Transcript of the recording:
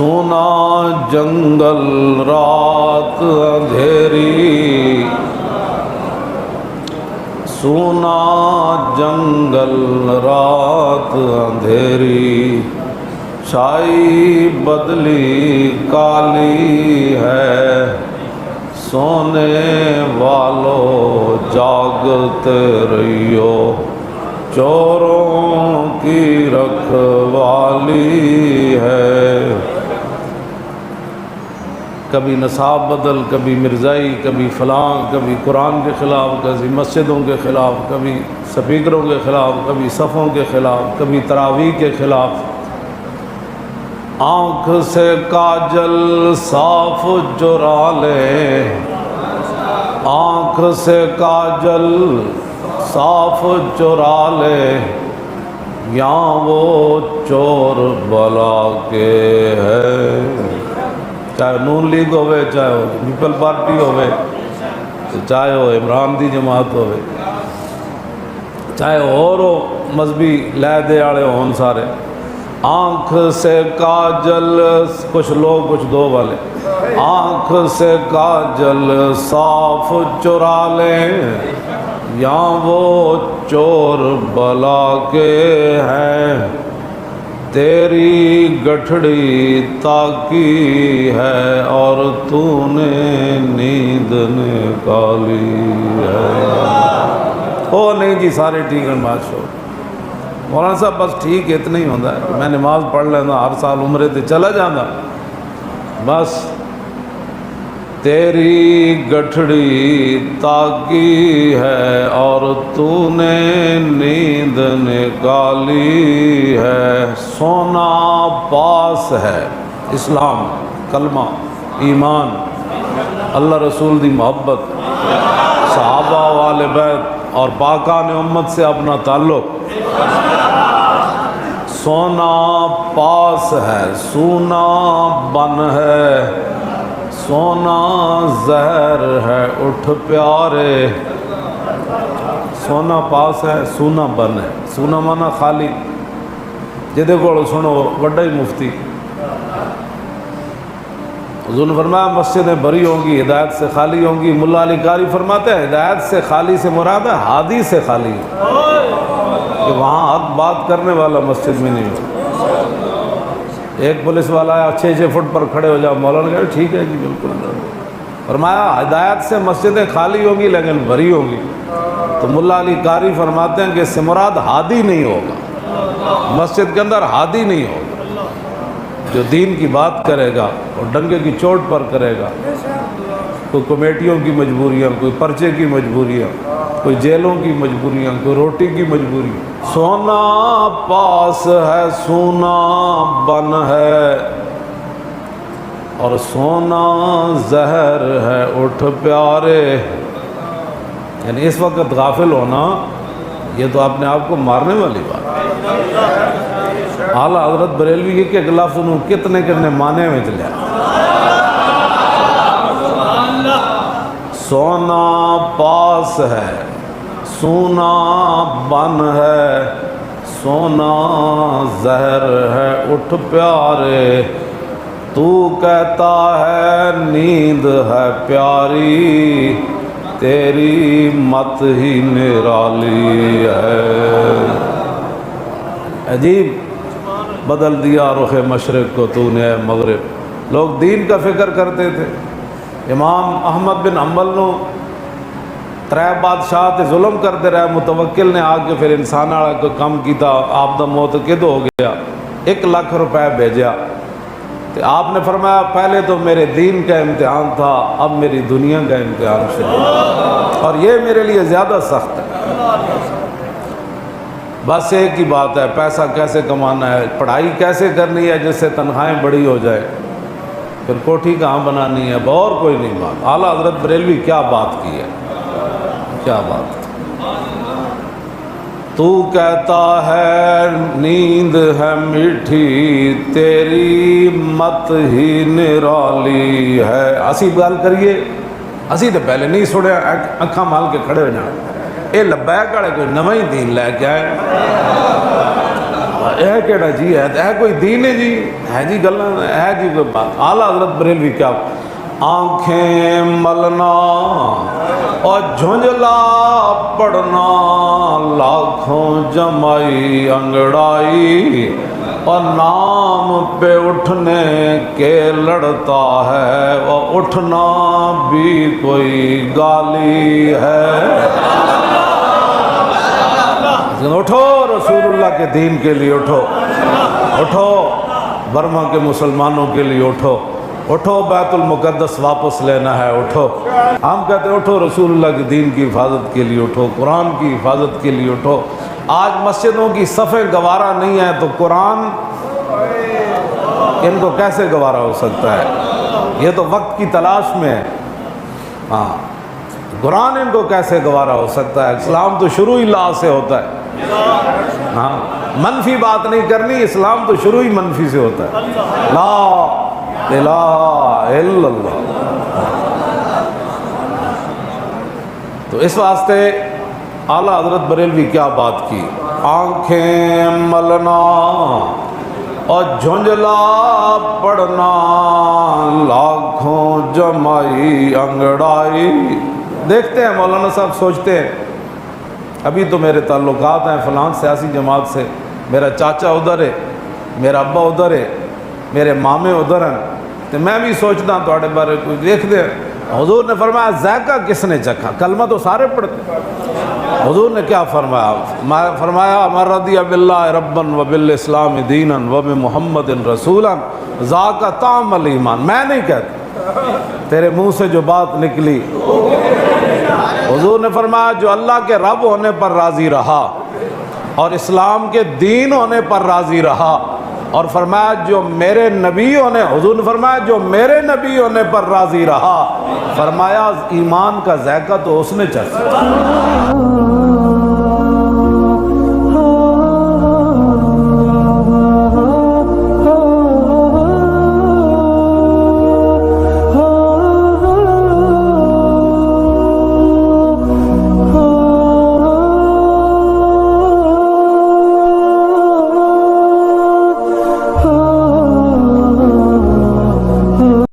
سونا جنگل رات اندھیری، سونا جنگل رات اندھیری، چھائی بدلی کالی ہے، سونے والو جاگتے رہیو، چوروں کی رکھوالی ہے۔ کبھی نصاب بدل، کبھی مرزائی، کبھی فلاں، کبھی قرآن کے خلاف، کبھی مسجدوں کے خلاف، کبھی سپیکروں کے خلاف، کبھی صفوں کے خلاف، کبھی تراویح کے خلاف۔ آنکھ سے کاجل صاف چرا لے، آنکھ سے کاجل صاف چرا لے، یہاں وہ چور بلا کے ہے۔ چاہے نون لیگ ہوئے، چاہے وہ پیپل پارٹی ہوئے، چاہے وہ عمران دی جماعت ہوئے، چاہے اور مذہبی لے دے آڑے ہون سارے، آنکھ سے کاجل، کچھ لوگ کچھ دو والے، آنکھ سے کاجل صاف چرا لیں، یہاں وہ چور بلا کے ہیں، تیری گٹھڑی تاکی ہے اور تو نے نیند نکالی ہے۔ او نہیں جی سارے ٹھیک ہیں بادشاہ مولانا صاحب، بس ٹھیک اتنا ہی ہوتا ہے، میں نماز پڑھ لینا، ہر سال عمرے تے چلا جانا، بس تیری گٹھڑی تاکی ہے اور تو نے نیند نکالی ہے، سونا پاس ہے، اسلام، کلمہ، ایمان، اللہ رسول دی محبت، صحابہ وال بیت اور پاکان امت سے اپنا تعلق، سونا پاس ہے، سونا بن ہے، سونا زہر ہے، اٹھ پیارے، سونا پاس ہے، سونا بن ہے، سونا مانا خالی، جدے کو سنو وڈا ہی مفتی حضور نے فرمایا مسجدیں بری ہوں گی، ہدایت سے خالی ہوں گی۔ ملا علی قاری فرماتے ہیں ہدایت سے خالی سے مراد ہے ہادی سے خالی، کہ وہاں حق بات کرنے والا مسجد میں نہیں ہو۔ ایک پولیس والا ہے 6 فٹ پر کھڑے ہو جاؤ، مولانا کہا ٹھیک ہے جی بالکل، فرمایا ہدایت سے مسجدیں خالی ہوں گی لیکن بھری ہوں گی۔ تو ملا علی قاری فرماتے ہیں کہ اس سے مراد ہادی نہیں ہوگا، مسجد کے اندر ہادی نہیں ہوگا، جو دین کی بات کرے گا اور ڈنگے کی چوٹ پر کرے گا، کوئی کمیٹیوں کی مجبوریاں، کوئی پرچے کی مجبوریاں، کوئی جیلوں کی مجبوریاں، کوئی روٹی کی مجبوری۔ سونا پاس ہے، سونا بن ہے، اور سونا زہر ہے، اٹھ پیارے۔ یعنی اس وقت غافل ہونا یہ تو اپنے آپ کو مارنے والی بات ہے۔ اعلیٰ حضرت بریلوی کے لفظ انہوں کتنے معنی میں چلے، سونا پاس ہے، سونا بن ہے، سونا زہر ہے، اٹھ پیارے، تو کہتا ہے نیند ہے پیاری، تیری مت ہی نرالی ہے۔ عجیب بدل دیا رخ مشرق کو تو نے اے مغرب۔ لوگ دین کا فکر کرتے تھے، امام احمد بن حنبل نو 3 بادشاہ تے ظلم کرتے رہے، متوکل نے آ کے پھر انسان والا کوئی کام کیتا، آپ دا معتقد ہو گیا، 1 لاکھ روپے بھیجا، تو آپ نے فرمایا پہلے تو میرے دین کا امتحان تھا، اب میری دنیا کا امتحان شروع، اور یہ میرے لیے زیادہ سخت ہے۔ بس ایک ہی بات ہے، پیسہ کیسے کمانا ہے، پڑھائی کیسے کرنی ہے جس سے تنخواہیں بڑی ہو جائے، پھر کوٹھی کہاں بنانی ہے، اور کوئی نہیں بات۔ اعلیٰ حضرت بریلوی کیا بات کی ہے، کیا بات۔ تو کہتا ہے نیند ہے میٹھی، تیری مت ہی نرالی ہے۔ اسی گل کریے، اسی تو پہلے نہیں سنیا، اکھاں مال کے کھڑے ہو جانا، اے لبیک والے کوئی نواں ہی دین لے کے آئے۔ ہے کہڑا جی ہے کوئی دین ہے جی گل ہے جی کوئی بات. اعلیٰ حضرت بریلوی کیا آنکھیں ملنا اور جھنجلا پڑنا لاکھوں جمائی انگڑائی اور نام پہ اٹھنے کے لڑتا ہے اور اٹھنا بھی کوئی گالی ہے. اٹھو رسول اللہ کے دین کے لیے اٹھو برما کے مسلمانوں کے لیے اٹھو بیت المقدس واپس لینا ہے اٹھو. ہم کہتے ہیں اٹھو رسول اللہ کے دین کی حفاظت کے لیے اٹھو, قرآن کی حفاظت کے لیے اٹھو. آج مسجدوں کی صفیں گوارا نہیں ہے تو قرآن ان کو کیسے گوارا ہو سکتا ہے؟ یہ تو وقت کی تلاش میں ہے. ہاں قرآن ان کو کیسے گوارا ہو سکتا ہے؟ اسلام تو شروع ہی لا سے ہوتا ہے. ہاں منفی بات نہیں کرنی, اسلام تو شروع ہی منفی سے ہوتا ہے. لا الہ الا اللہ. تو اس واسطے اعلیٰ حضرت بریلوی کیا بات کی, آنکھیں ملنا اور جھنجلا پڑنا لاکھوں جمائی انگڑائی. دیکھتے ہیں مولانا صاحب سوچتے ہیں ابھی تو میرے تعلقات ہیں فلان سیاسی جماعت سے, میرا چاچا ادھر ہے, میرا ابا ادھر ہے, میرے مامے ادھر ہیں, تو میں بھی سوچتا ہوں تھوڑے بارے کوئی دیکھ دے. حضور نے فرمایا ذائقہ کس نے چکھا؟ کلمہ تو سارے پڑھتے. حضور نے کیا فرمایا من رضی باللہ ربا وبالاسلام دینا وبمحمد رسولا ذاق طعم الایمان. میں نہیں کہتا, تیرے منہ سے جو بات نکلی. حضور نے فرمایا جو اللہ کے رب ہونے پر راضی رہا اور اسلام کے دین ہونے پر راضی رہا, اور فرمایا جو میرے نبی ہونے, حضور نے فرمایا جو میرے نبی ہونے پر راضی رہا, فرمایا ایمان کا ذائقہ تو اس نے چکھا.